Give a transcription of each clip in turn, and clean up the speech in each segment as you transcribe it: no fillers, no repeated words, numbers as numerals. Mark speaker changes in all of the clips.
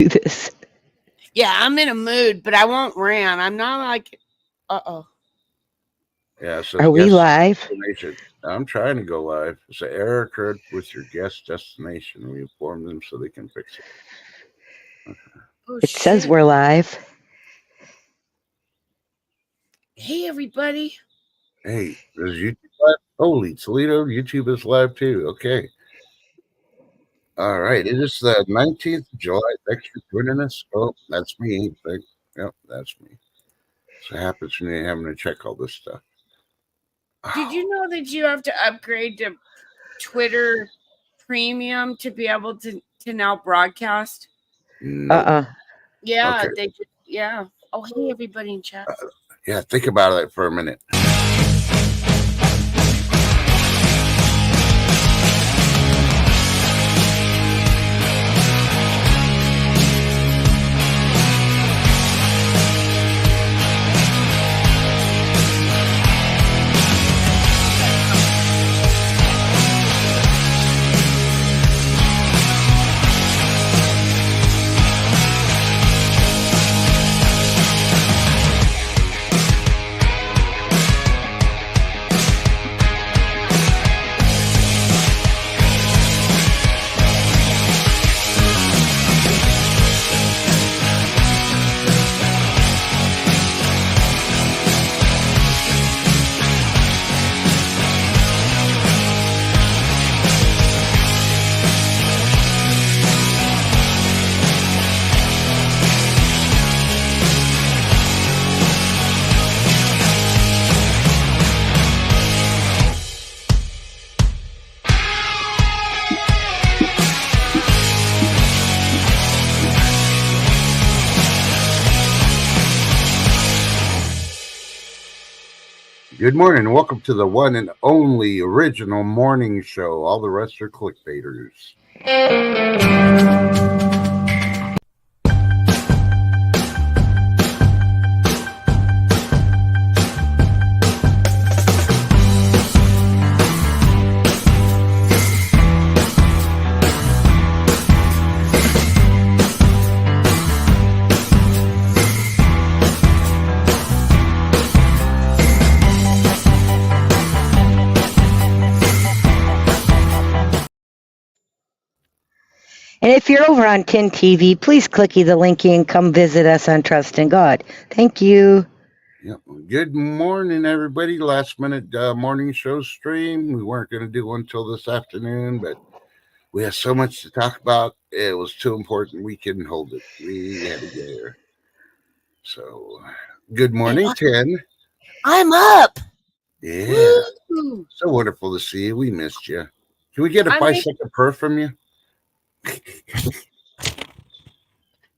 Speaker 1: do this.
Speaker 2: Yeah, I'm in a mood, but I won't rant. I'm not like, uh-oh.
Speaker 3: Yeah, so
Speaker 1: Are we live?
Speaker 3: I'm trying to go live. So error occurred with your guest destination. We informed them so they can fix it.
Speaker 2: Okay.
Speaker 1: It says we're live.
Speaker 2: Hey, everybody.
Speaker 3: Hey, is YouTube live? Holy Toledo, YouTube is live too. Okay. All right. It is the 19th of July. Thanks for joining us. Oh, that's me. Yep, that's me. So it happens to me having to check all this stuff.
Speaker 2: Did you know that you have to upgrade to Twitter Premium to be able to now broadcast?
Speaker 3: No.
Speaker 2: Yeah, okay. Yeah. Oh, hey, everybody in chat.
Speaker 3: Yeah, think about it for a minute. Good morning and welcome to the one and only original morning show. All the rest are clickbaiters.
Speaker 1: And if you're over on 10 TV, please clicky the linky and come visit us on Trust in God. Thank you.
Speaker 3: Yep. Good morning, everybody. Last minute morning show stream. We weren't going to do one until this afternoon, but we have so much to talk about. It was too important. We couldn't hold it. We had to get here. So, good morning, 10.
Speaker 2: I'm up.
Speaker 3: Yeah. Woo! So wonderful to see you. We missed you. Can we get a bicycle purr from you?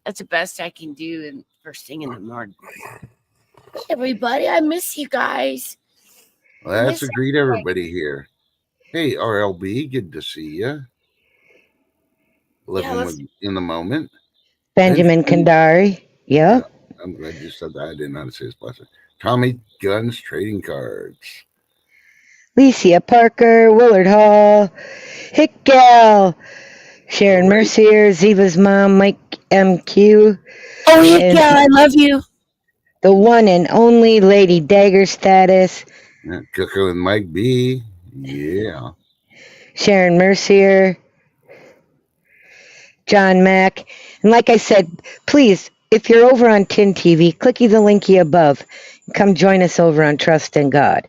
Speaker 2: That's the best I can do in first thing in the morning. Hey, everybody, I miss you guys.
Speaker 3: Well, that's a greet everybody here. Hey, RLB, good to see you. Living in the moment.
Speaker 1: Benjamin Kandari. Yeah.
Speaker 3: I'm glad you said that. I didn't know how to say his last name. Tommy Guns Trading Cards.
Speaker 1: Licia Parker, Willard Hall, Hick Gal, Sharon Mercier, Ziva's mom, Mike MQ.
Speaker 2: Oh, Hick Gal, I love you.
Speaker 1: The one and only Lady Dagger Status.
Speaker 3: Yeah, Coco and Mike B. Yeah.
Speaker 1: Sharon Mercier. John Mack. And like I said, please, if you're over on 10 TV, clicky the linky above. Come join us over on Trust in God.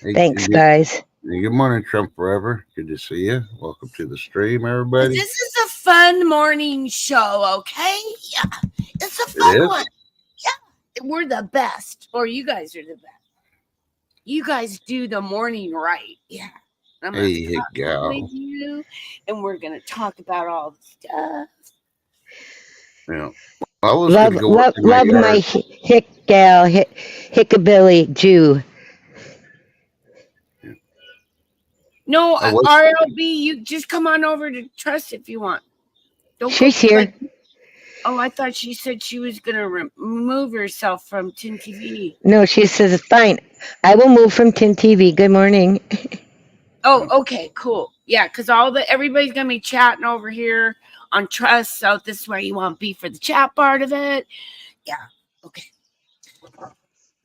Speaker 1: Hey, thanks, guys.
Speaker 3: Good morning, Trump Forever. Good to see you. Welcome to the stream, everybody.
Speaker 2: This is a fun morning show, okay? Yeah, it's a fun one. Yeah, we're the best. Or you guys are the best. You guys do the morning right. Yeah. I'm
Speaker 3: hey, Hick Gal.
Speaker 2: With you, and we're going to talk about all the stuff.
Speaker 3: Yeah.
Speaker 1: Love my Hick Gal, Hickabilly Jew.
Speaker 2: No, RLB, you just come on over to Trust if you want.
Speaker 1: She's here.
Speaker 2: Oh, I thought she said she was going to remove herself from 10 TV.
Speaker 1: No, she says, fine. I will move from 10 TV. Good morning.
Speaker 2: Oh, okay, cool. Yeah, because everybody's going to be chatting over here on Trust. So this is where you want to be for the chat part of it. Yeah. Okay.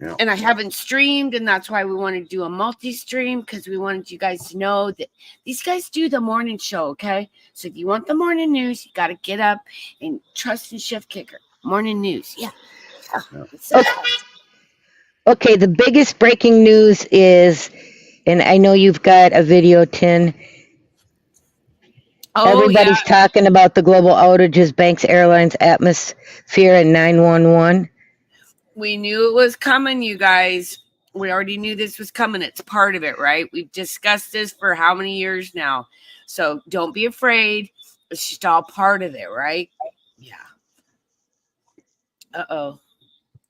Speaker 3: Yeah.
Speaker 2: And I haven't streamed, and that's why we want to do a multi-stream, because we wanted you guys to know that these guys do the morning show, okay? So if you want the morning news, you got to get up and Trust and Shift Kicker. Morning news. Yeah.
Speaker 1: Okay, the biggest breaking news is, and I know you've got a video, Tin. Everybody's talking about the global outages, banks, airlines, atmosphere, and 911.
Speaker 2: We knew it was coming, you guys. We already knew this was coming. It's part of it, right? We've discussed this for how many years now? So don't be afraid. It's just all part of it, right? Yeah. Uh-oh.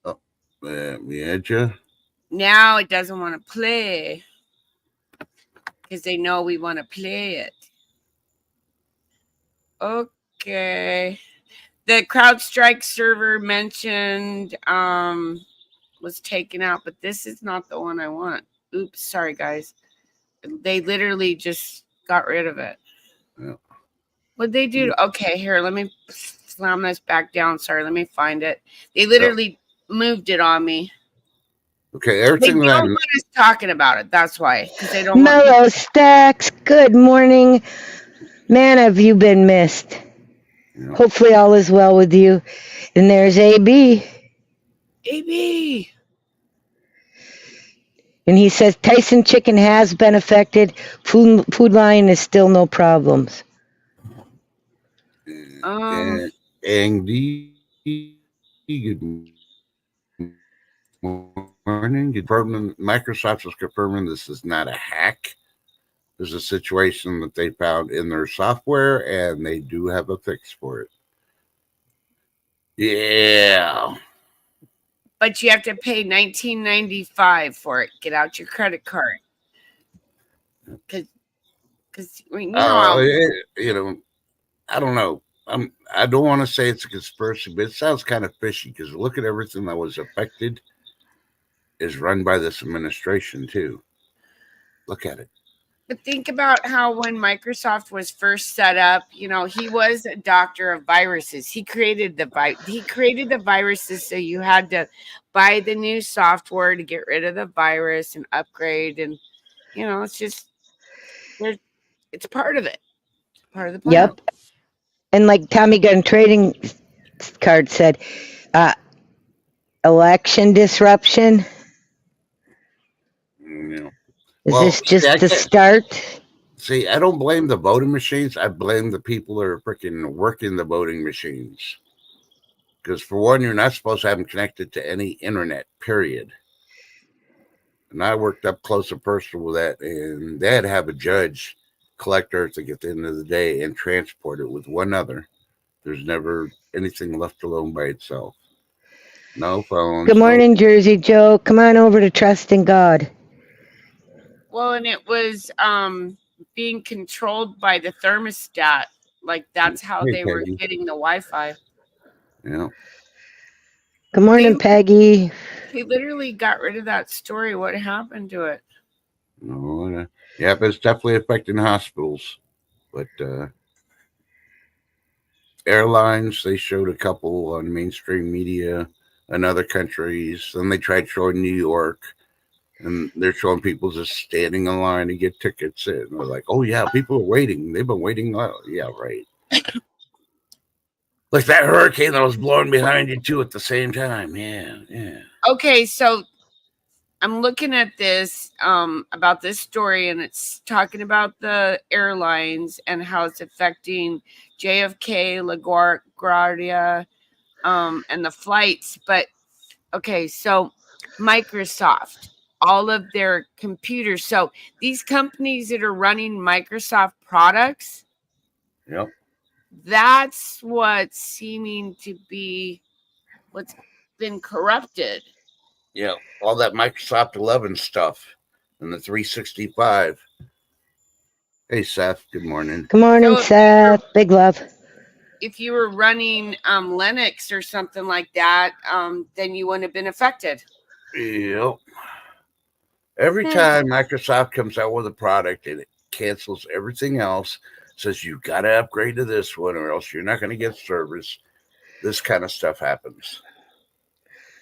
Speaker 3: Oh, we had you.
Speaker 2: Now it doesn't want to play because they know we want to play it. Okay. The CrowdStrike server mentioned was taken out, but this is not the one I want. Oops, sorry guys. They literally just got rid of it.
Speaker 3: Yeah.
Speaker 2: What'd they do? Okay, here, let me slam this back down. Sorry, let me find it. They literally moved it on me.
Speaker 3: Okay, everything
Speaker 2: they don't want us talking about it. That's why. Because they don't
Speaker 1: Mellow Stacks, good morning. Man, have you been missed? Yeah. Hopefully all is well with you. And there's AB.
Speaker 2: AB.
Speaker 1: And he says Tyson Chicken has been affected. Food line is still no problems.
Speaker 3: Andy, good morning. Microsoft is confirming this is not a hack. There's a situation that they found in their software, and they do have a fix for it. Yeah.
Speaker 2: But you have to pay $19.95 for it. Get out your credit card. Because you know,
Speaker 3: I don't know. I don't want to say it's a conspiracy, but it sounds kind of fishy because look at everything that was affected is run by this administration too. Look at it.
Speaker 2: But think about how when Microsoft was first set up, you know, he was a doctor of viruses. He created the viruses, so you had to buy the new software to get rid of the virus and upgrade. And you know, it's just it's part of it. Part of the plan.
Speaker 1: Yep. And like Tommy Gun Trading Card said, election disruption.
Speaker 3: Yeah.
Speaker 1: Is this just the start?
Speaker 3: See, I don't blame the voting machines. I blame the people that are freaking working the voting machines. Because for one, you're not supposed to have them connected to any internet, period. And I worked up close and personal with that, and they had to have a judge collect everything at the end of the day and transport it with one other. There's never anything left alone by itself. No phones.
Speaker 1: Good morning, Jersey Joe. Come on over to Trust in God.
Speaker 2: Well, and it was being controlled by the thermostat. Like that's how they were getting the Wi-Fi.
Speaker 3: Yeah.
Speaker 1: Good morning, Peggy.
Speaker 2: He literally got rid of that story. What happened to it?
Speaker 3: No, yeah, but it's definitely affecting hospitals. But airlines, they showed a couple on mainstream media in other countries. Then they tried showing New York. And they're showing people just standing in line to get tickets in. They're like, oh, yeah, people are waiting. They've been waiting. Yeah, right. Like that hurricane that was blowing behind you, too, at the same time. Yeah.
Speaker 2: Okay, so I'm looking at this about this story, and it's talking about the airlines and how it's affecting JFK, LaGuardia, and the flights. But, okay, so Microsoft. All of their computers. So these companies that are running Microsoft products,
Speaker 3: yep,
Speaker 2: that's what's seeming to be what's been corrupted.
Speaker 3: Yeah, all that Microsoft 11 stuff and the 365. Hey, Seth. Good morning.
Speaker 1: Good morning, Seth. Big love.
Speaker 2: If you were running Linux or something like that, then you wouldn't have been affected.
Speaker 3: Yep. Every time Microsoft comes out with a product, it cancels everything else. says you've got to upgrade to this one or else you're not going to get service. This kind of stuff happens.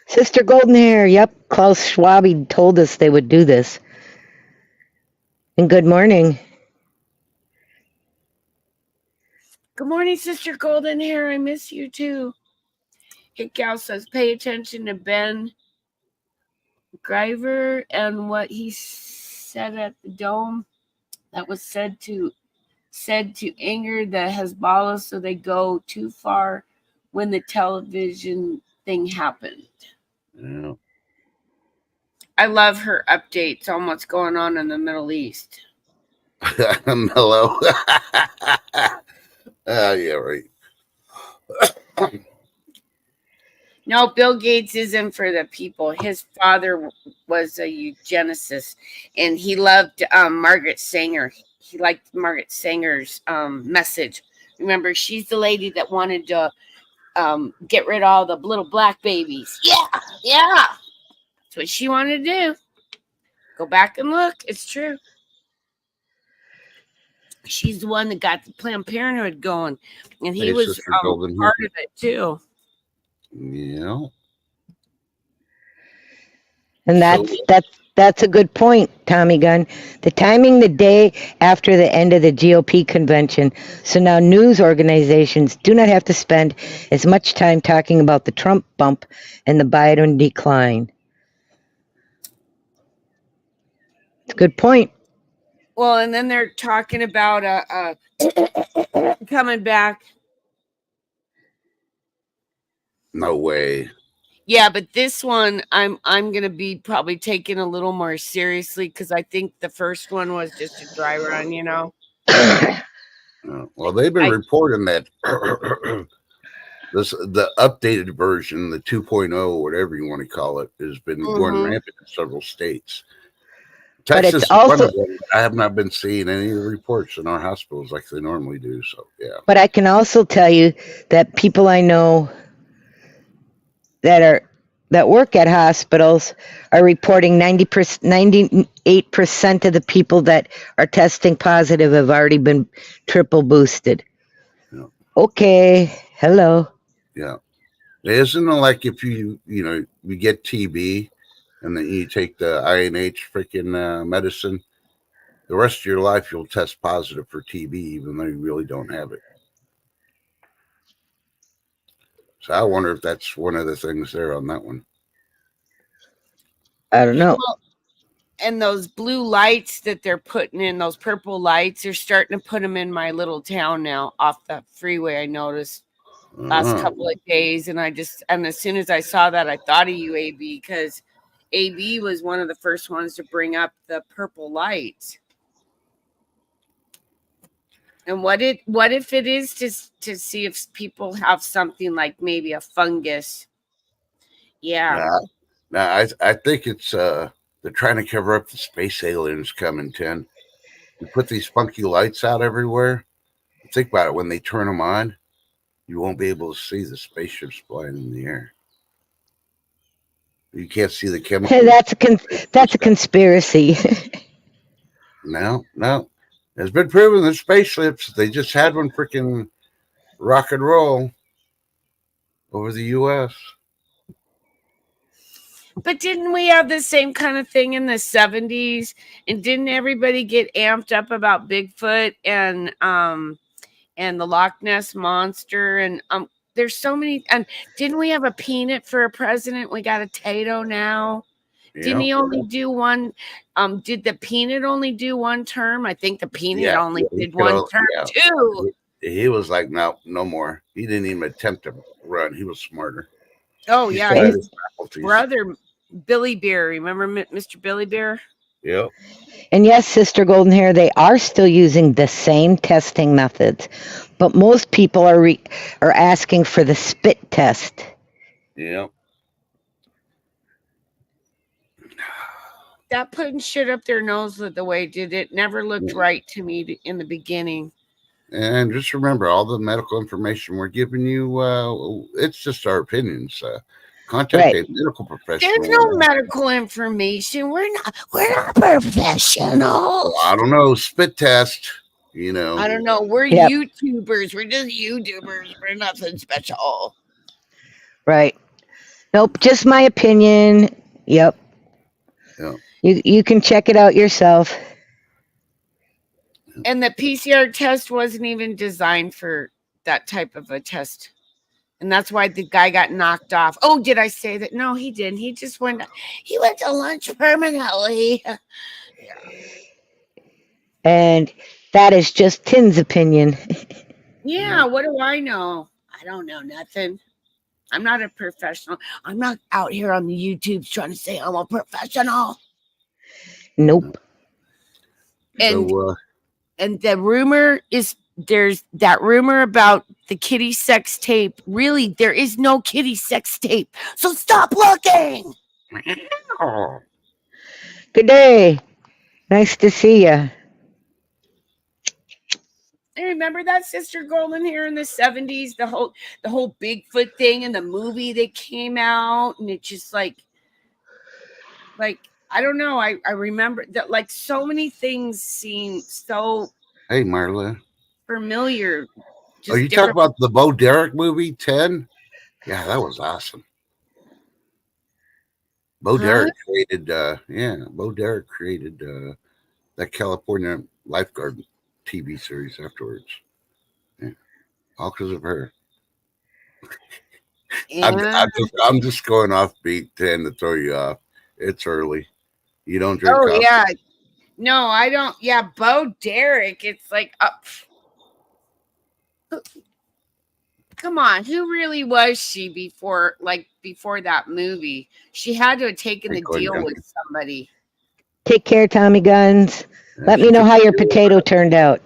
Speaker 1: Sister Goldenhair, yep, Klaus Schwab told us they would do this. And good morning.
Speaker 2: Good morning, Sister Goldenhair. I miss you too. Hey, Gal says, pay attention to Ben Greiver and what he said at the Dome. That was said to anger the Hezbollah, so they go too far when the television thing happened.
Speaker 3: Yeah.
Speaker 2: I love her updates on what's going on in the Middle East.
Speaker 3: Mellow. Yeah, right.
Speaker 2: No, Bill Gates isn't for the people. His father was a eugenicist, and he loved Margaret Sanger. He liked Margaret Sanger's message. Remember, she's the lady that wanted to get rid of all the little black babies. Yeah. That's what she wanted to do. Go back and look. It's true. She's the one that got the Planned Parenthood going, and he was part of it too.
Speaker 3: Yeah.
Speaker 1: And that's a good point, Tommy Gunn. The timing the day after the end of the GOP convention, so now news organizations do not have to spend as much time talking about the Trump bump and the Biden decline. It's a good point.
Speaker 2: Well, and then they're talking about coming back.
Speaker 3: No way.
Speaker 2: Yeah, but this one I'm gonna be probably taking a little more seriously because I think the first one was just a dry run, you know.
Speaker 3: Well, they've been reporting that the updated version, the 2.0, whatever you want to call it, has been going rampant in several states. Texas is one of them. I have not been seeing any of the reports in our hospitals like they normally do. So yeah.
Speaker 1: But I can also tell you that people I know that work at hospitals are reporting 98% of the people that are testing positive have already been triple boosted.
Speaker 3: Yeah.
Speaker 1: Okay. Hello.
Speaker 3: Yeah. Isn't it like if you get TB and then you take the INH freaking medicine, the rest of your life you'll test positive for TB even though you really don't have it. So I wonder if that's one of the things there on that one.
Speaker 1: I don't know.
Speaker 2: Well, and those blue lights that they're putting in, those purple lights, they're starting to put them in my little town now off the freeway. I noticed last couple of days, and as soon as I saw that, I thought of you, AB, because AB was one of the first ones to bring up the purple lights. And what if it is to see if people have something like maybe a fungus? Yeah.
Speaker 3: Now I think it's they're trying to cover up the space aliens coming, Tim. You put these funky lights out everywhere. Think about it. When they turn them on, you won't be able to see the spaceships flying in the air. You can't see the chemicals.
Speaker 1: That's a conspiracy.
Speaker 3: No. It's been proven that spaceships, they just had one freaking rock and roll over the U.S.
Speaker 2: But didn't we have the same kind of thing in the 70s? And didn't everybody get amped up about Bigfoot and the Loch Ness Monster? And there's so many. And didn't we have a Peanut for a president? We got a Tato now. Yeah. Didn't he only do one? Did the Peanut only do one term? I think the Peanut only did one term too.
Speaker 3: He was like, no more. He didn't even attempt to run. He was smarter.
Speaker 2: Oh, yeah. His brother, Billy Bear. Remember Mr. Billy Bear?
Speaker 3: Yep.
Speaker 1: And yes, Sister Goldenhair, they are still using the same testing methods, but most people are asking for the spit test.
Speaker 3: Yep.
Speaker 2: That putting shit up their nose with the way it never looked right to me in the beginning.
Speaker 3: And just remember, all the medical information we're giving you, it's just our opinions. Contact a medical professional.
Speaker 2: There's no medical information. We're not professional.
Speaker 3: I don't know. Spit test. You know.
Speaker 2: I don't know. We're
Speaker 1: Yep.
Speaker 2: YouTubers. We're just YouTubers. We're nothing special.
Speaker 1: Right. Nope, just my opinion. Yep.
Speaker 3: Yeah.
Speaker 1: You can check it out yourself.
Speaker 2: And the PCR test wasn't even designed for that type of a test. And that's why the guy got knocked off. Oh, did I say that? No, he didn't. He went to lunch permanently.
Speaker 1: And that is just Tin's opinion.
Speaker 2: Yeah, what do I know? I don't know nothing. I'm not a professional. I'm not out here on the YouTube trying to say I'm a professional.
Speaker 1: Nope.
Speaker 2: And
Speaker 3: So,
Speaker 2: and the rumor is there's that rumor about the kitty sex tape. Really, there is no kitty sex tape. So stop looking.
Speaker 1: Good day. Nice to see you.
Speaker 2: I remember that Sister Golden here in the 70s, the whole Bigfoot thing and the movie that came out, and it just like I don't know. I remember that like so many things seem so
Speaker 3: hey, Marla.
Speaker 2: familiar.
Speaker 3: Oh, you talk about the Bo Derek movie 10? Yeah, that was awesome. Bo Derek created that California lifeguard TV series afterwards. Yeah. All because of her. I'm just going off beat 10 to throw you off. It's early. You don't drink coffee.
Speaker 2: Oh, yeah. No, I don't. Yeah, Bo Derek. It's like up. Come on, who really was she before that movie? She had to have taken the deal with somebody.
Speaker 1: Take care, Tommy Guns.
Speaker 3: Yeah,
Speaker 1: let me know how your potato turned out.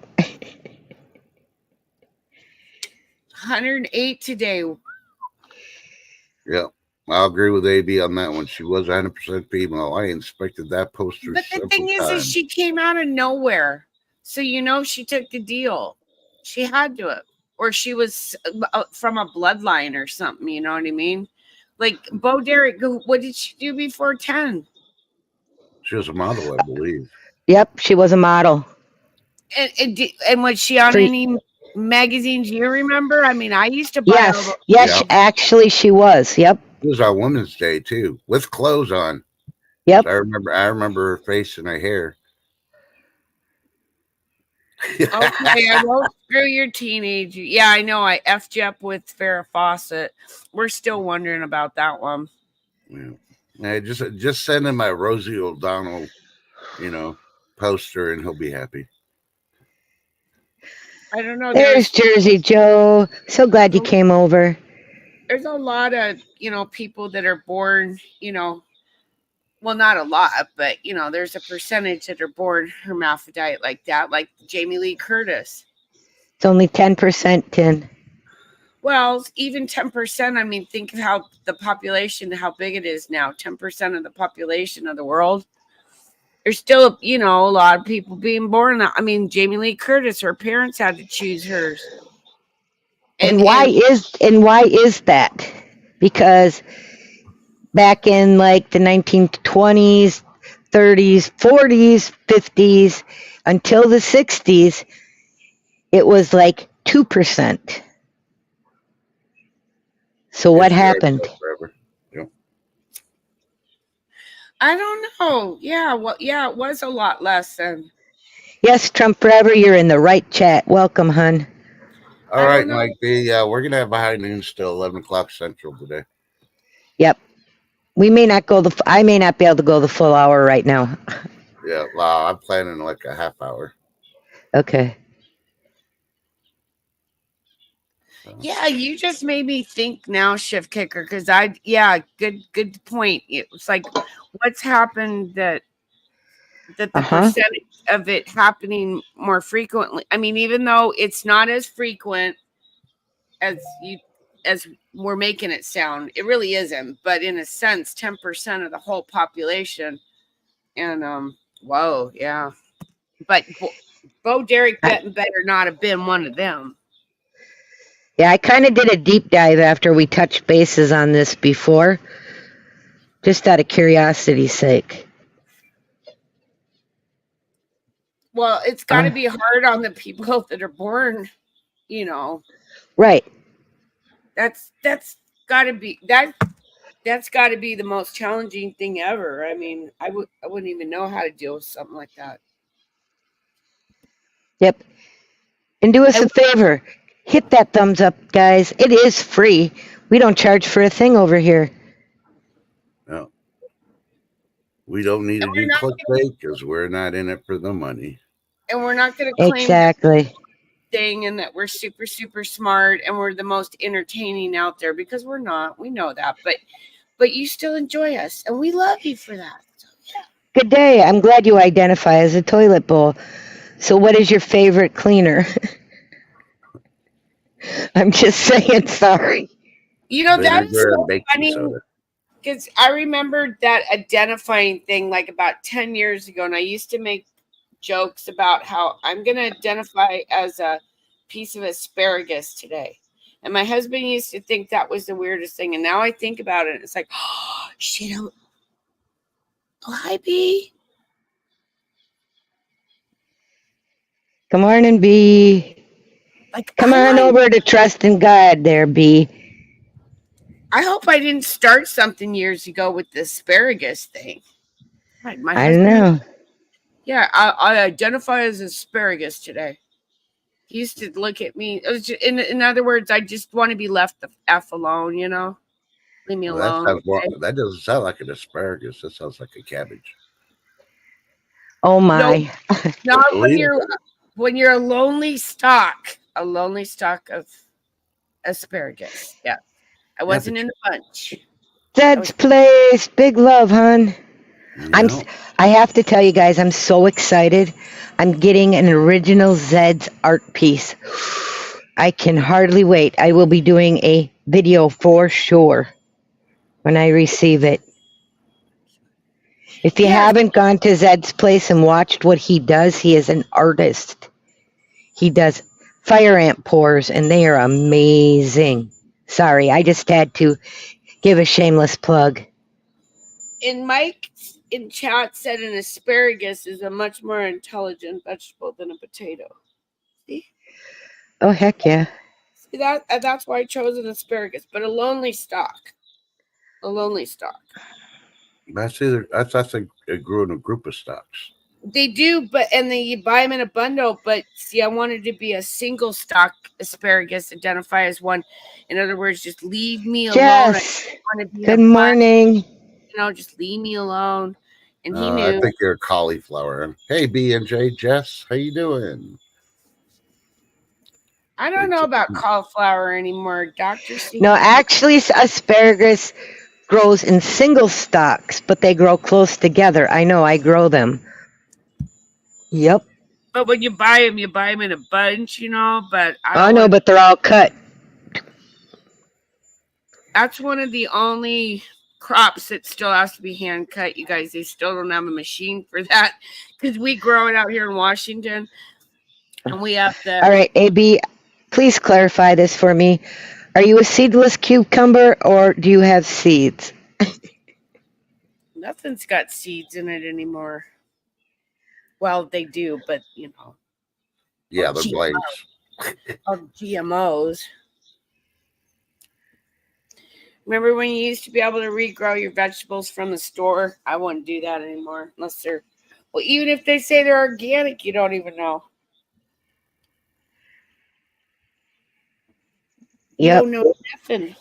Speaker 2: 108 today.
Speaker 3: Yeah, I'll agree with AB on that one. She was 100% female. I inspected that poster.
Speaker 2: But the thing is she came out of nowhere. So, she took the deal. She had to have. Or she was from a bloodline or something. You know what I mean? Like Bo Derek, what did she do before 10?
Speaker 3: She was a model, I believe.
Speaker 1: Yep, she was a model.
Speaker 2: And was she on any magazines you remember? I mean, I used to buy
Speaker 1: Yes, actually she was. Yep.
Speaker 3: It was on Women's Day too, with clothes on.
Speaker 1: Yep.
Speaker 3: So I remember her face and her hair.
Speaker 2: Okay, I won't screw your teenage. Yeah, I know. I effed you up with Farrah Fawcett. We're still wondering about that one.
Speaker 3: Yeah, just send him my Rosie O'Donnell, poster, and he'll be happy.
Speaker 2: I don't know.
Speaker 1: There's Jersey Joe. So glad you came over.
Speaker 2: There's a lot of people that are born. Well, not a lot, but there's a percentage that are born hermaphrodite like that, like Jamie Lee Curtis.
Speaker 1: It's only 10%, Tin.
Speaker 2: Well, even 10%. I mean, think of how the population, how big it is now. 10% of the population of the world. There's still, a lot of people being born. I mean, Jamie Lee Curtis, her parents had to choose hers.
Speaker 1: And why is that? Because back in like the 1920s, 30s, 40s, 50s, until the 60s, it was like 2%. So what happened?
Speaker 2: I don't know. Yeah, it was a lot less than.
Speaker 1: Yes, Trump Forever, you're in the right chat. Welcome, hun.
Speaker 3: All right, Mike B. We're gonna have a high noon still, 11 o'clock Central today.
Speaker 1: Yep. We may not go I may not be able to go the full hour right now.
Speaker 3: Yeah, well, I'm planning like a half hour.
Speaker 1: Okay.
Speaker 2: Yeah, you just made me think now, Shift Kicker, because good point. It's like what's happened that the percentage of it happening more frequently. I mean, even though it's not as frequent as we're making it sound, it really isn't. But in a sense, 10% of the whole population, and whoa, yeah. But Bo Derek better not have been one of them.
Speaker 1: Yeah, I kind of did a deep dive after we touched bases on this before, just out of curiosity's sake.
Speaker 2: Well, it's got to be hard on the people that are born, you know.
Speaker 1: Right.
Speaker 2: That's got to be that's got to be the most challenging thing ever. I mean, I wouldn't even know how to deal with something like that.
Speaker 1: Yep. And do us a favor. Hit that thumbs up, guys. It is free. We don't charge for a thing over here.
Speaker 3: No. We don't need to do clickbait because we're not in it for the money.
Speaker 2: And we're not going to claim
Speaker 1: Exactly.
Speaker 2: thing and that we're super, super smart and we're the most entertaining out there, because we're not. We know that. But you still enjoy us, and we love you for that. So, yeah.
Speaker 1: Good day. I'm glad you identify as a toilet bowl. So what is your favorite cleaner? I'm just saying, sorry.
Speaker 2: You know, that is so funny,
Speaker 3: soda.
Speaker 2: because I remembered that identifying thing like about 10 years ago, and I used to make jokes about how I'm going to identify as a piece of asparagus today. And my husband used to think that was the weirdest thing. And now I think about it, it's like, oh, shit. Oh, hi, B.
Speaker 1: Good morning, B.
Speaker 2: Like,
Speaker 1: come on over to Trust in God there, B.
Speaker 2: I hope I didn't start something years ago with the asparagus thing.
Speaker 1: I don't know.
Speaker 2: Yeah, I identify as asparagus today. He used to look at me. It was just, in other words, I just want to be left the F alone, you know? Leave me alone.
Speaker 3: That doesn't sound like an asparagus. That sounds like a cabbage.
Speaker 1: Oh, my.
Speaker 2: No, not when you're a lonely stalk of asparagus. Yeah. I wasn't in the bunch.
Speaker 1: Zed's Place. Big love, hon. Yeah. I have to tell you guys, I'm so excited. I'm getting an original Zed's art piece. I can hardly wait. I will be doing a video for sure when I receive it. If you haven't gone to Zed's Place and watched what he does, he is an artist. He does fire ant pours, and they are amazing. Sorry, I just had to give a shameless plug.
Speaker 2: And Mike in chat said an asparagus is a much more intelligent vegetable than a potato. See?
Speaker 1: Oh, heck yeah.
Speaker 2: See, that's why I chose an asparagus, but a lonely stalk. A lonely stalk.
Speaker 3: I thought they grew in a group of stalks.
Speaker 2: They do, you buy them in a bundle. But see, I wanted to be a single stalk asparagus, identify as one. In other words, just leave me alone.
Speaker 1: Jess, good morning.
Speaker 2: Just leave me alone. And he knew.
Speaker 3: I think you're a cauliflower. Hey, B&J, Jess, how you doing?
Speaker 2: I don't know about cauliflower anymore, Dr. C.
Speaker 1: No, actually, asparagus grows in single stalks, but they grow close together. I know, I grow them. Yep.
Speaker 2: But when you buy them in a bunch, but
Speaker 1: I know, but they're all cut.
Speaker 2: That's one of the only crops that still has to be hand cut, you guys. They still don't have a machine for that, because we grow it out here in Washington, and we have to.
Speaker 1: All right, AB, please clarify this for me. Are you a seedless cucumber, or do you have seeds?
Speaker 2: Nothing's got seeds in it anymore. Well, they do, but
Speaker 3: Yeah, they're blades.
Speaker 2: GMOs. Remember when you used to be able to regrow your vegetables from the store? I wouldn't do that anymore unless they're, well, even if they say they're organic, you don't even know.
Speaker 1: Yep.
Speaker 2: You don't know nothing.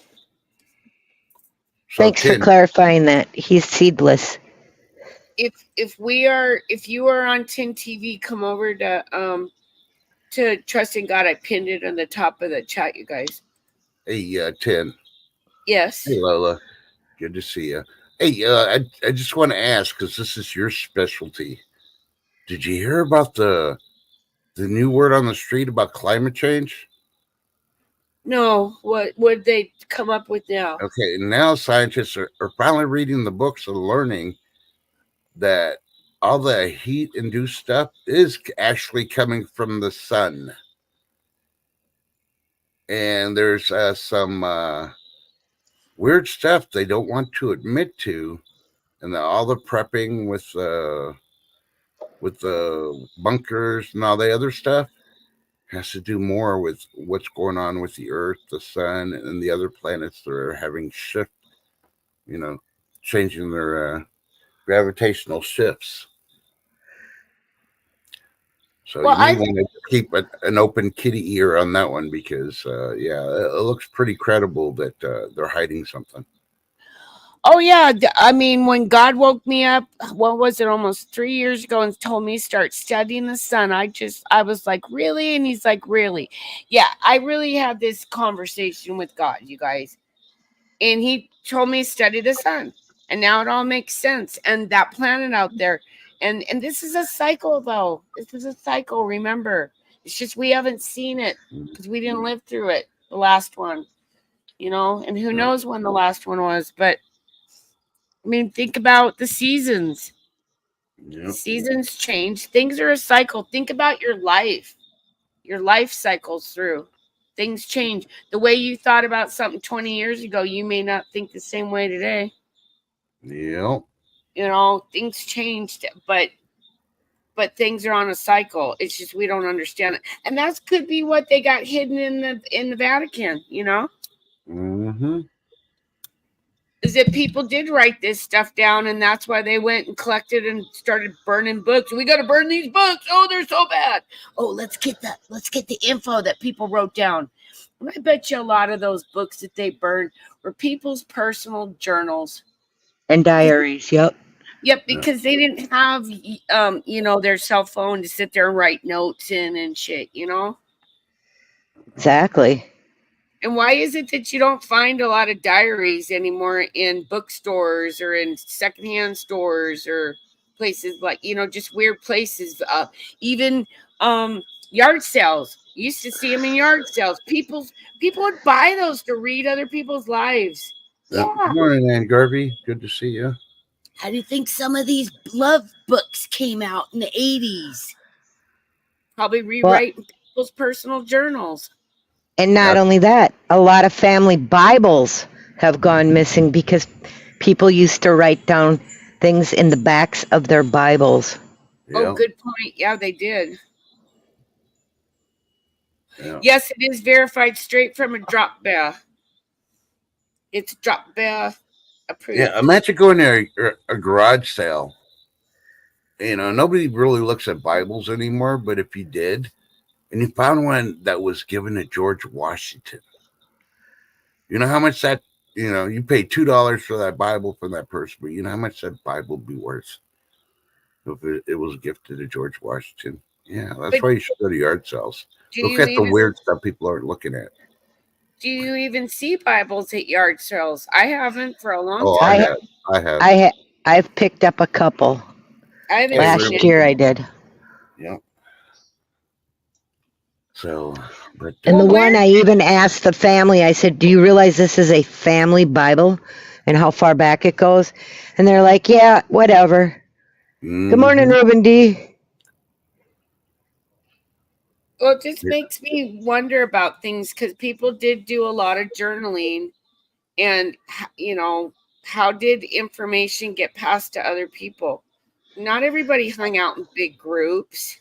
Speaker 1: Thanks for clarifying that. He's seedless.
Speaker 2: If you are on Tin TV, come over to Trust in God. I pinned it on the top of the chat, you guys.
Speaker 3: Hey, Tin.
Speaker 2: Yes.
Speaker 3: Hey, Lola. Good to see you. Hey, I just want to ask, because this is your specialty. Did you hear about the new word on the street about climate change?
Speaker 2: No. What would they come up with now?
Speaker 3: Okay, now scientists are finally reading the books and learning that all the heat-induced stuff is actually coming from the sun. And there's some weird stuff they don't want to admit to, and all the prepping with with the bunkers and all the other stuff has to do more with what's going on with the Earth, the Sun, and the other planets that are having shift, changing their gravitational shifts. So
Speaker 2: Well,
Speaker 3: you may want to keep an open kitty ear on that one because, it looks pretty credible that they're hiding something.
Speaker 2: Oh yeah, I mean, when God woke me up, what was it, almost 3 years ago, and told me start studying the sun, I was like, really? And he's like, really? Yeah, I really had this conversation with God, you guys, and he told me study the sun, and now it all makes sense. And that planet out there, and this is a cycle, though. This is a cycle. Remember, it's just we haven't seen it because we didn't live through it, the last one, and who knows when the last one was, but. I mean, think about the seasons.
Speaker 3: Yep.
Speaker 2: The seasons change. Things are a cycle. Think about your life. Your life cycles through. Things change. The way you thought about something 20 years ago, you may not think the same way today.
Speaker 3: Yep.
Speaker 2: Things changed, but things are on a cycle. It's just we don't understand it. And that could be what they got hidden in the Vatican,
Speaker 3: Mm-hmm.
Speaker 2: Is that people did write this stuff down, and that's why they went and collected and started burning books. We got to burn these books. Oh, they're so bad. Oh, let's get the info that people wrote down. And I bet you a lot of those books that they burned were people's personal journals
Speaker 1: And diaries. Yep.
Speaker 2: Yep, because they didn't have their cell phone to sit there and write notes in and shit.
Speaker 1: Exactly.
Speaker 2: And why is it that you don't find a lot of diaries anymore in bookstores or in secondhand stores or places like, just weird places? Even yard sales. You used to see them in yard sales. People would buy those to read other people's lives.
Speaker 3: Yeah.
Speaker 2: Yeah.
Speaker 3: Good morning, Ann Garvey. Good to see you.
Speaker 2: How do you think some of these love books came out in the 80s? Probably rewriting people's personal journals.
Speaker 1: And not only that, a lot of family Bibles have gone missing because people used to write down things in the backs of their Bibles.
Speaker 3: Yeah.
Speaker 2: Oh, good point. Yeah, they did.
Speaker 3: Yeah.
Speaker 2: Yes, it is verified straight from a drop bear. It's drop bear approved.
Speaker 3: Yeah, imagine going to a garage sale. Nobody really looks at Bibles anymore, but if you did, and you found one that was given to George Washington, you know how much that, you pay $2 for that Bible from that person, but you know how much that Bible would be worth if it was gifted to George Washington. Yeah, that's why you should go to yard sales. Look at the weird stuff people aren't looking at.
Speaker 2: Do you even see Bibles at yard sales? I haven't for a long
Speaker 3: time. I have.
Speaker 1: I've picked up a couple. Last year I did.
Speaker 3: Yeah. So, but
Speaker 1: and the one I even asked the family, I said, do you realize this is a family Bible and how far back it goes? And they're like, yeah, whatever. Mm-hmm. Good morning, Ruben D.
Speaker 2: Well, it just makes me wonder about things because people did do a lot of journaling and, how did information get passed to other people? Not everybody hung out in big groups.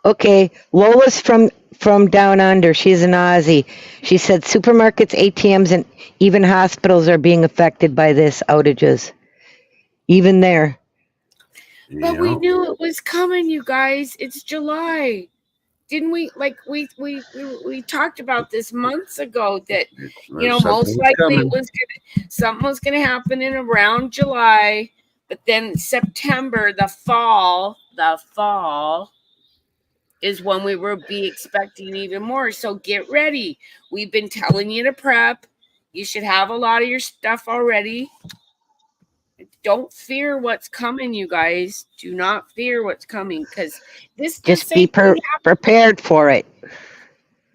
Speaker 1: Okay, Lola's from down under. She's an Aussie. She said supermarkets, ATMs, and even hospitals are being affected by this outages. Even there.
Speaker 2: But we knew it was coming, you guys. It's July. Didn't we? Like we talked about this months ago that most likely something was gonna happen in around July, but then September, the fall is when we will be expecting even more. So get ready. We've been telling you to prep. You should have a lot of your stuff already. Don't fear what's coming, you guys. Do not fear what's coming because
Speaker 1: just be prepared for it.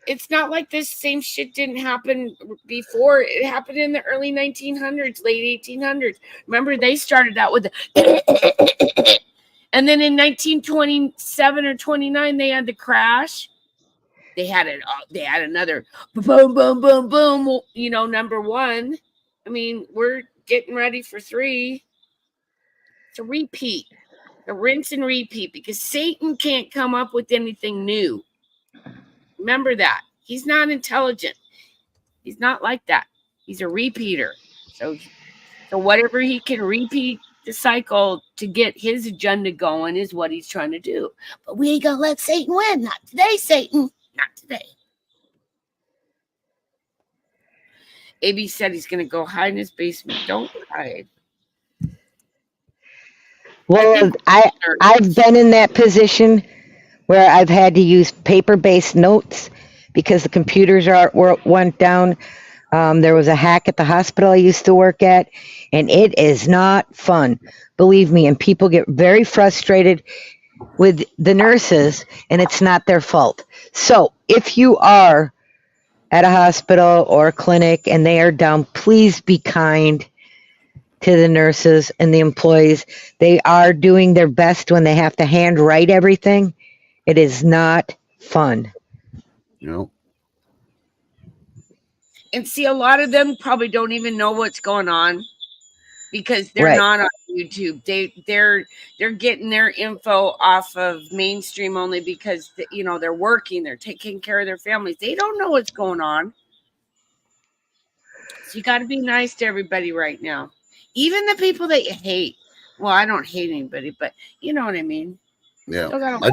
Speaker 2: It's not like this same shit didn't happen before. It happened in the early 1900s, late 1800s. Remember, they started out with and then in 1927 or 29, they had the crash. They had it. They had another boom, boom, boom, boom. Number one. I mean, we're getting ready for 3. It's a repeat. The rinse and repeat, because Satan can't come up with anything new. Remember that. He's not intelligent. He's not like that. He's a repeater. So whatever he can repeat the cycle to get his agenda going is what he's trying to do. But we ain't gonna let Satan win. Not today, Satan. Not today. AB said he's gonna go hide in his basement. Don't hide.
Speaker 1: Well, I've been in that position where I've had to use paper-based notes because the computers went down. There was a hack at the hospital I used to work at, and it is not fun, believe me. And people get very frustrated with the nurses, and it's not their fault. So if you are at a hospital or a clinic and they are down, please be kind to the nurses and the employees. They are doing their best when they have to handwrite everything. It is not fun.
Speaker 2: And see, a lot of them probably don't even know what's going on because they're not on YouTube. They're getting their info off of mainstream only because they're working, they're taking care of their families. They don't know what's going on. So you got to be nice to everybody right now, even the people that you hate. Well, I don't hate anybody, but you know what I mean.
Speaker 3: Yeah, I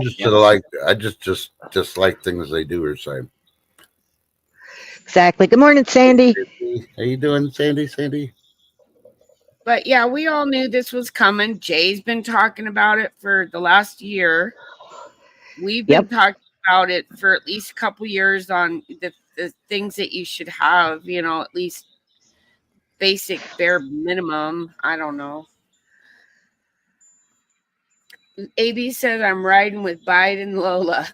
Speaker 3: just like things they do or say.
Speaker 1: Exactly. Good morning, Sandy.
Speaker 3: How you doing, Sandy?
Speaker 2: But yeah, we all knew this was coming. Jay's been talking about it for the last year. We've been talking about it for at least a couple years on the things that you should have, at least basic bare minimum. I don't know. AB says I'm riding with Biden Lola.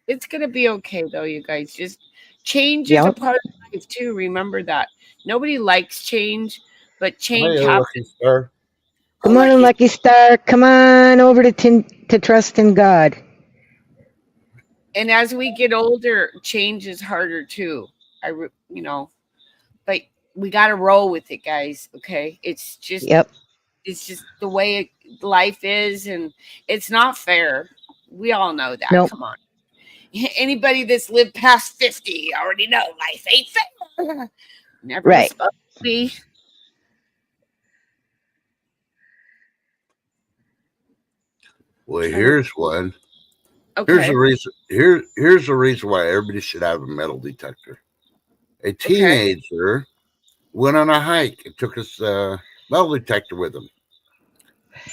Speaker 2: It's going to be okay, though, you guys. Just change is a part of life, too. Remember that. Nobody likes change, but change happens.
Speaker 1: Good morning, Lucky Star. Come on over to trust in God.
Speaker 2: And as we get older, change is harder, too. But we got to roll with it, guys, okay? It's just it's just the way life is, and it's not fair. We all know that. Come on. Anybody that's lived past 50 already know life ain't fair. Never was supposed to be.
Speaker 3: Well, here's one.
Speaker 2: Okay.
Speaker 3: Here's the reason why everybody should have a metal detector. A teenager went on a hike and took his metal detector with him.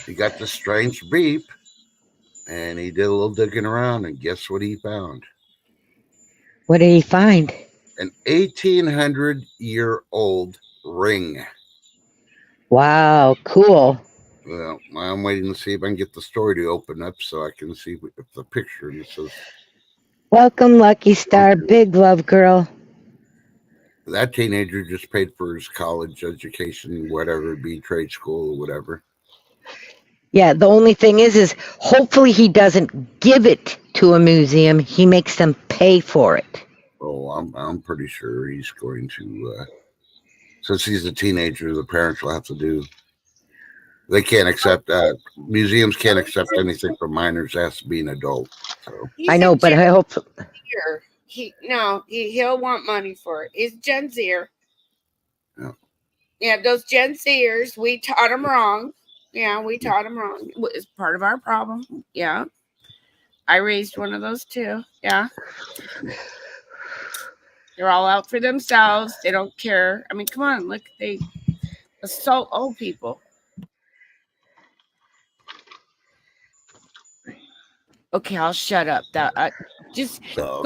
Speaker 3: He got this strange beep, and he did a little digging around, and guess what he found?
Speaker 1: What did he find?
Speaker 3: An 1,800-year-old ring.
Speaker 1: Wow, cool.
Speaker 3: Well, I'm waiting to see if I can get the story to open up so I can see if the picture says.
Speaker 1: Welcome, Lucky Star. Big love, girl.
Speaker 3: That teenager just paid for his college education, whatever it be, trade school or whatever.
Speaker 1: Yeah, the only thing is hopefully he doesn't give it to a museum. He makes them pay for it.
Speaker 3: Oh, I'm pretty sure he's going to. Since he's a teenager, the parents will have to do. They can't accept museums can't accept anything from minors. It has to be an adult. So.
Speaker 1: I know, but I hope.
Speaker 2: He'll want money for it. He's Gen Zer. Yeah, those Gen Zers, we taught them wrong. Yeah, we taught them wrong. It's part of our problem. Yeah. I raised one of those too. Yeah. They're all out for themselves. They don't care. I mean, come on. Look, they assault old people. Okay, I'll shut up. That just go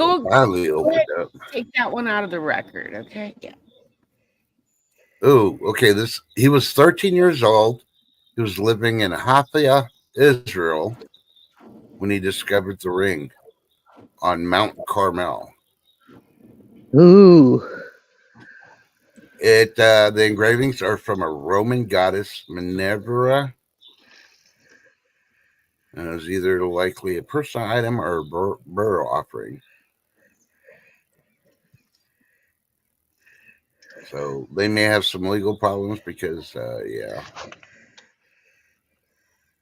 Speaker 2: take that one out of the record, okay? Yeah.
Speaker 3: Oh, okay. He was 13 years old. He was living in Haifa, Israel, when he discovered the ring on Mount Carmel.
Speaker 1: Ooh.
Speaker 3: The engravings are from a Roman goddess, Minerva. And it was either likely a personal item or a burial offering. So they may have some legal problems because,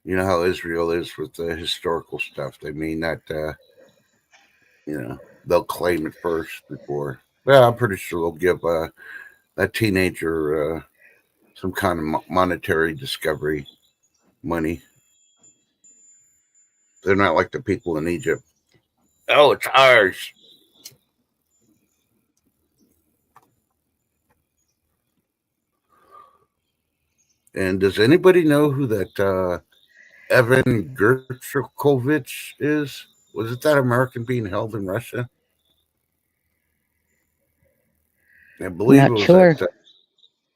Speaker 3: You know how Israel is with the historical stuff. They mean that, they'll claim it first before. Well, I'm pretty sure they'll give a teenager some kind of monetary discovery money. They're not like the people in Egypt. Oh, it's ours. And does anybody know who that Evan Gershkovich is? Was it that American being held in Russia? I
Speaker 1: I'm
Speaker 3: believe it
Speaker 1: not
Speaker 3: was
Speaker 1: sure.
Speaker 3: that.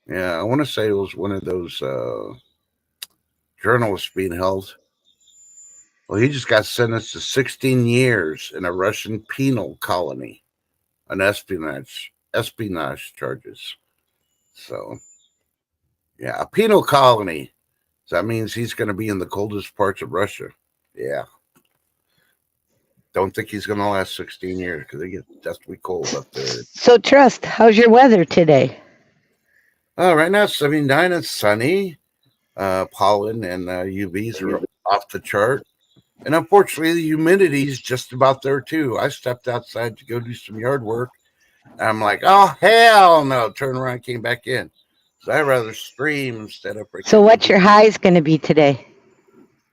Speaker 3: Yeah, I want to say it was one of those journalists being held. Well, he just got sentenced to 16 years in a Russian penal colony on espionage charges. So, yeah, a penal colony. So that means he's going to be in the coldest parts of Russia. Yeah. Don't think he's going to last 16 years because they get deathly cold up there.
Speaker 1: So, Trust, how's your weather today?
Speaker 3: Right now it's 79 and sunny. Pollen and UVs are off the chart. And unfortunately, the humidity is just about there too. I stepped outside to go do some yard work. And I'm like, oh, hell no. Turned around, came back in. So I'd rather scream instead of freaking.
Speaker 1: So, what's your highs going to be today?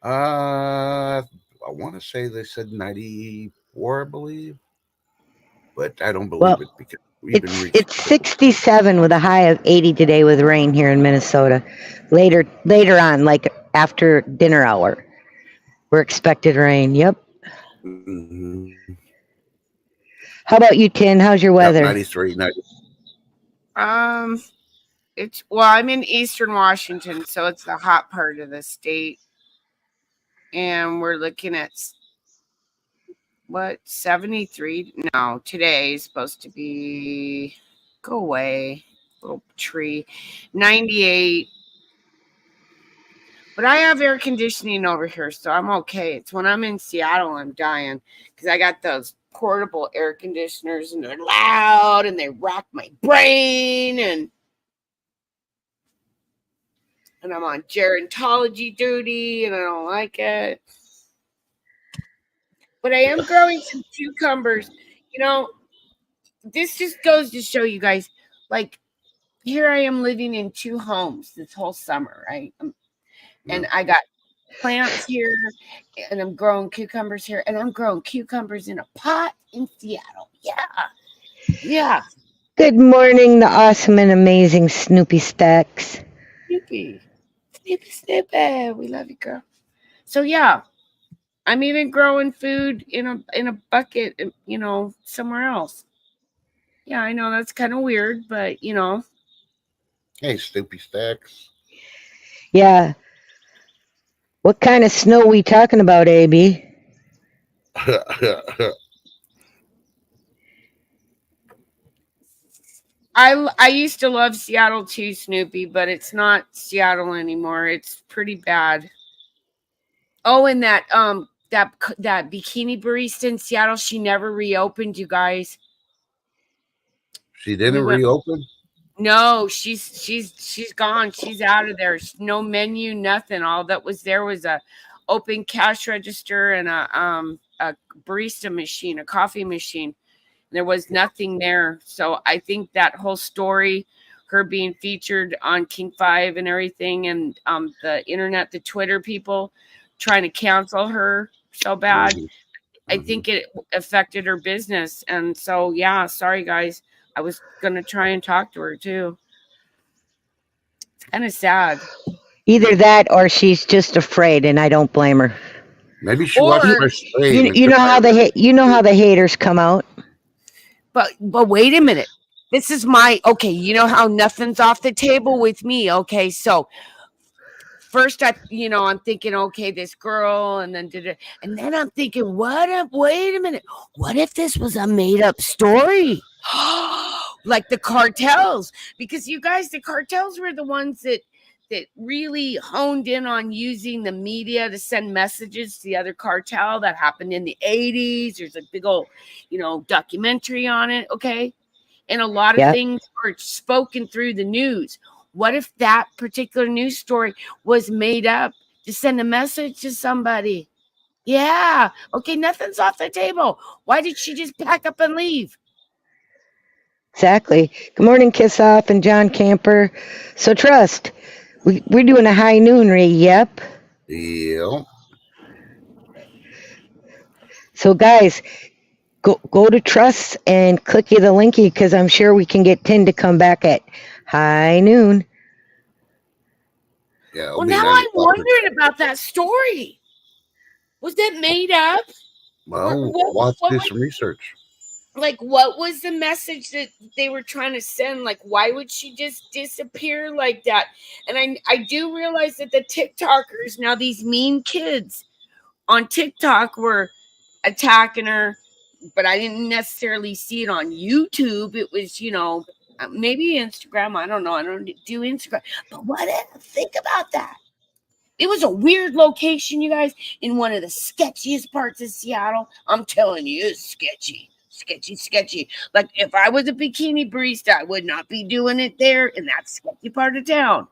Speaker 3: I want to say they said 94, I believe. But I don't believe it because we've been reaching.
Speaker 1: It's 67 with a high of 80 today with rain here in Minnesota. Later on, like after dinner hour, we're expected rain. Yep.
Speaker 3: Mm-hmm.
Speaker 1: How about you, Tin? How's your weather?
Speaker 3: 93, 90.
Speaker 2: I'm in Eastern Washington, so it's the hot part of the state. And we're looking at 73? No, today is supposed to be go away, little tree. 98. But I have air conditioning over here, so I'm okay. It's when I'm in Seattle, I'm dying because I got those portable air conditioners and they're loud and they rock my brain and I'm on gerontology duty and I don't like it. But I am growing some cucumbers. This just goes to show you guys, like, here I am living in 2 homes this whole summer, right? And I got plants here, and I'm growing cucumbers here, and I'm growing cucumbers in a pot in Seattle. Yeah.
Speaker 1: Good morning, the awesome and amazing Snoopy Stacks.
Speaker 2: Snoopy. We love you, girl. So yeah, I'm even growing food in a bucket, somewhere else. Yeah, I know that's kind of weird, but
Speaker 3: Hey, Snoopy Stacks.
Speaker 1: Yeah. What kind of snow we talking about, AB?
Speaker 2: I used to love Seattle too, Snoopy, but it's not Seattle anymore. It's pretty bad. Oh, and that bikini barista in Seattle, she never reopened, you guys.
Speaker 3: She didn't reopen?
Speaker 2: No, she's gone. She's out of there. No menu, nothing. All that was there was a open cash register and a barista machine, a coffee machine. There was nothing there. So I think that whole story, her being featured on King 5 and everything, and the internet, the Twitter people trying to cancel her so bad, I think it affected her business. And so, yeah, sorry, guys. I was going to try and talk to her, too. It's kind of sad.
Speaker 1: Either that or she's just afraid, and I don't blame her.
Speaker 3: Maybe she watched her stream.
Speaker 1: You know how the haters come out.
Speaker 2: But wait a minute. This is okay. You know how nothing's off the table with me. Okay, so first I'm thinking, okay, this girl, and then I'm thinking, wait a minute, what if this was a made up story? Like the cartels, because you guys, the cartels were the ones that really honed in on using the media to send messages to the other cartel. That happened in the 80s. There's a big old, documentary on it. Okay. And a lot of things are spoken through the news. What if that particular news story was made up to send a message to somebody. Yeah. Okay, nothing's off the table. Why did she just pack up and leave?
Speaker 1: Exactly. Good morning, Kiss Off and John Camper. So trust. We're doing a high noon read. Yep.
Speaker 3: Yeah.
Speaker 1: So guys, go to Trust and click you the linky because I'm sure we can get Tin to come back at high noon.
Speaker 3: Yeah.
Speaker 2: Well, now I'm wondering about that story. Was that made up?
Speaker 3: Well, let's do some research.
Speaker 2: Like, what was the message that they were trying to send? Like, why would she just disappear like that? And I do realize that the TikTokers, now these mean kids on TikTok, were attacking her, but I didn't necessarily see it on YouTube. It was, maybe Instagram. I don't know. I don't do Instagram. But think about that. It was a weird location, you guys, in one of the sketchiest parts of Seattle. I'm telling you, it's sketchy. Sketchy. Like, if I was a bikini barista, I would not be doing it there in that sketchy part of town.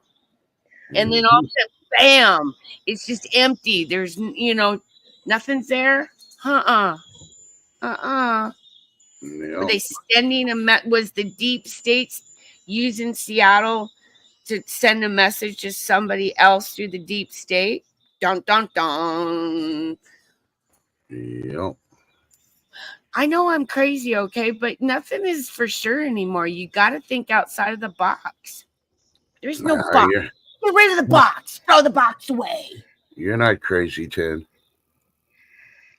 Speaker 2: And then all of a sudden, bam, it's just empty. There's, nothing's there.
Speaker 3: Yeah.
Speaker 2: Were they sending was the deep states using Seattle to send a message to somebody else through the deep state? Dun, dun, dun.
Speaker 3: Yep.
Speaker 2: I know I'm crazy, okay, but nothing is for sure anymore. You got to think outside of the box. There's no box. Get rid of the box. Throw the box away.
Speaker 3: You're not crazy, Tin.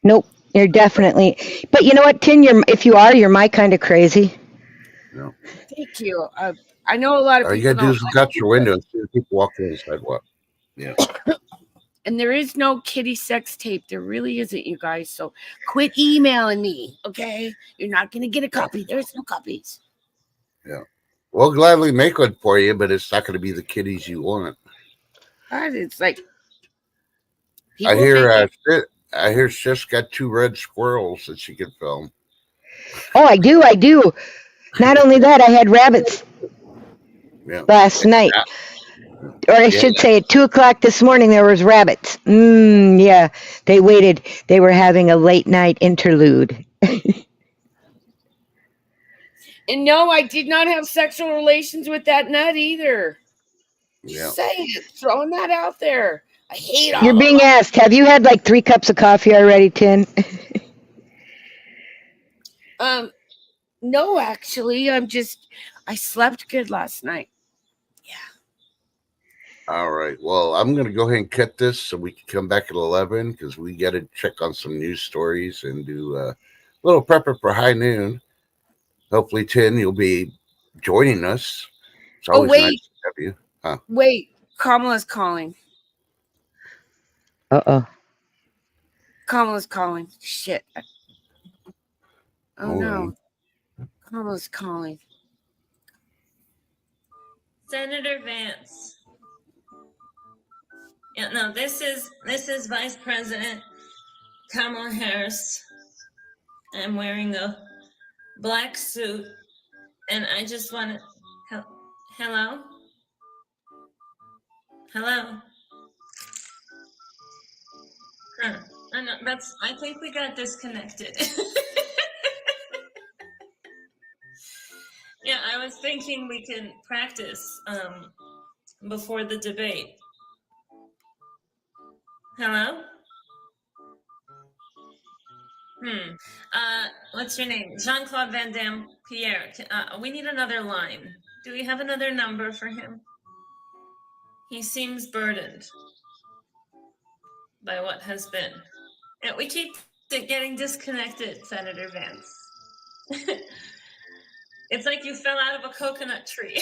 Speaker 1: Nope, you're definitely. But you know what, Tin? If you are, you're my kind of crazy.
Speaker 3: No.
Speaker 2: Thank you. I know a lot of people.
Speaker 3: All you gotta do is look out your window and see the people walking on the sidewalk. Yeah.
Speaker 2: And there is no kitty sex tape. There really isn't, you guys. So quit emailing me, okay? You're not going to get a copy. There's no copies.
Speaker 3: Yeah. We'll gladly make one for you, but it's not going to be the kitties you want.
Speaker 2: It's like...
Speaker 3: I hear Sis got 2 red squirrels that she could film.
Speaker 1: Oh, I do. Not only that, I had rabbits last night. Or I should say at 2:00 this morning, there was rabbits. Yeah, they waited. They were having a late night interlude.
Speaker 2: And no, I did not have sexual relations with that nut either.
Speaker 3: Yeah.
Speaker 2: Saying it, throwing that out there. I hate all.
Speaker 1: You're being asked, have you had like 3 cups of coffee already, Tin?
Speaker 2: No, actually, I slept good last night. Yeah.
Speaker 3: All right. Well, I'm going to go ahead and cut this so we can come back at 11 because we got to check on some news stories and do a little prepper for high noon. Hopefully, Tin, you'll be joining us. It's always nice to have you. Huh?
Speaker 2: Wait, Kamala's calling.
Speaker 1: Uh-oh.
Speaker 2: Kamala's calling. Shit. Oh, no. Kamala's calling.
Speaker 4: Senator Vance. Yeah, no, this is Vice President Kamala Harris. I'm wearing a black suit, and I just want to... Hello? Huh. I think we got disconnected. Yeah, I was thinking we can practice before the debate. Hello? What's your name? Jean-Claude Van Damme Pierre. We need another line. Do we have another number for him? He seems burdened by what has been. Yeah, we keep getting disconnected, Senator Vance. It's like you fell out of a coconut tree.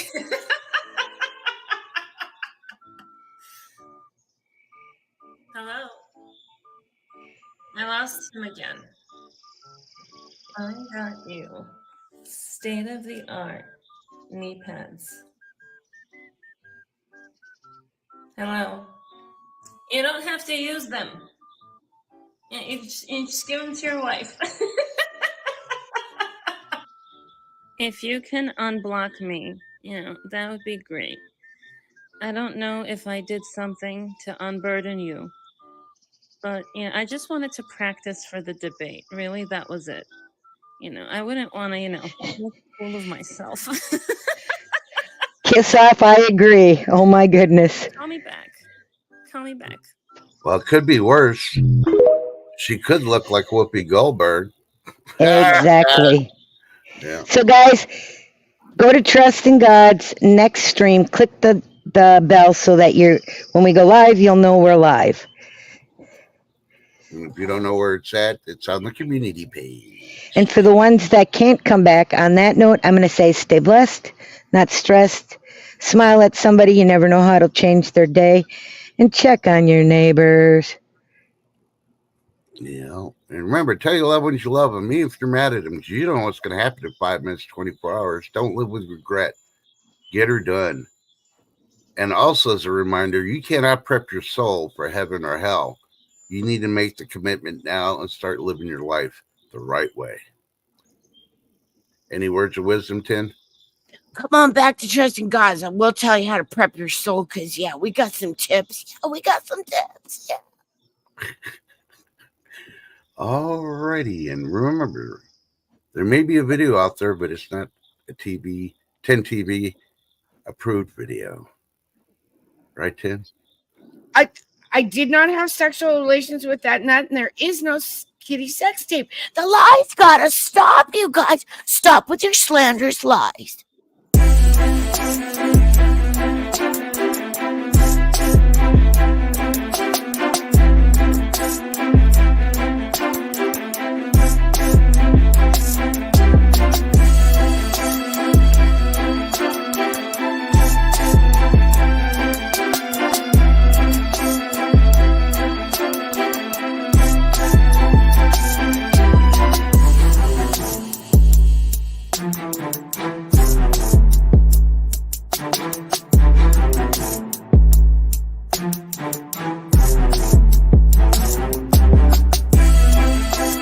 Speaker 4: Hello? I lost him again. I got you. State-of-the-art knee pads. Hello? You don't have to use them. You just give them to your wife. If you can unblock me, that would be great. I don't know if I did something to unburden you, but I just wanted to practice for the debate. Really, that was it. I wouldn't want to, make a fool of myself.
Speaker 1: Kiss off, I agree. Oh my goodness.
Speaker 4: Call me back. Call me back.
Speaker 3: Well, it could be worse. She could look like Whoopi Goldberg.
Speaker 1: Exactly.
Speaker 3: Yeah.
Speaker 1: So guys, go to Trust in God's next stream. Click the bell so that when we go live, you'll know we're live.
Speaker 3: And if you don't know where it's at, it's on the community page.
Speaker 1: And for the ones that can't come back, on that note, I'm going to say stay blessed, not stressed. Smile at somebody. You never know how it'll change their day. And check on your neighbors.
Speaker 3: Yeah. And remember, tell your loved ones you love them, even if you're mad at them, because you don't know what's going to happen in 5 minutes, 24 hours. Don't live with regret. Get her done. And also, as a reminder, you cannot prep your soul for heaven or hell. You need to make the commitment now and start living your life the right way. Any words of wisdom, Tin?
Speaker 2: Come on back to Trust in God. I will tell you how to prep your soul because, yeah, we got some tips. Yeah, we got some tips. Yeah.
Speaker 3: Alrighty. And remember, there may be a video out there, but it's not a 10 TV approved video. Right, Tin?
Speaker 2: I did not have sexual relations with that nut, and there is no kitty sex tape. The lies gotta stop, you guys. Stop with your slanderous lies.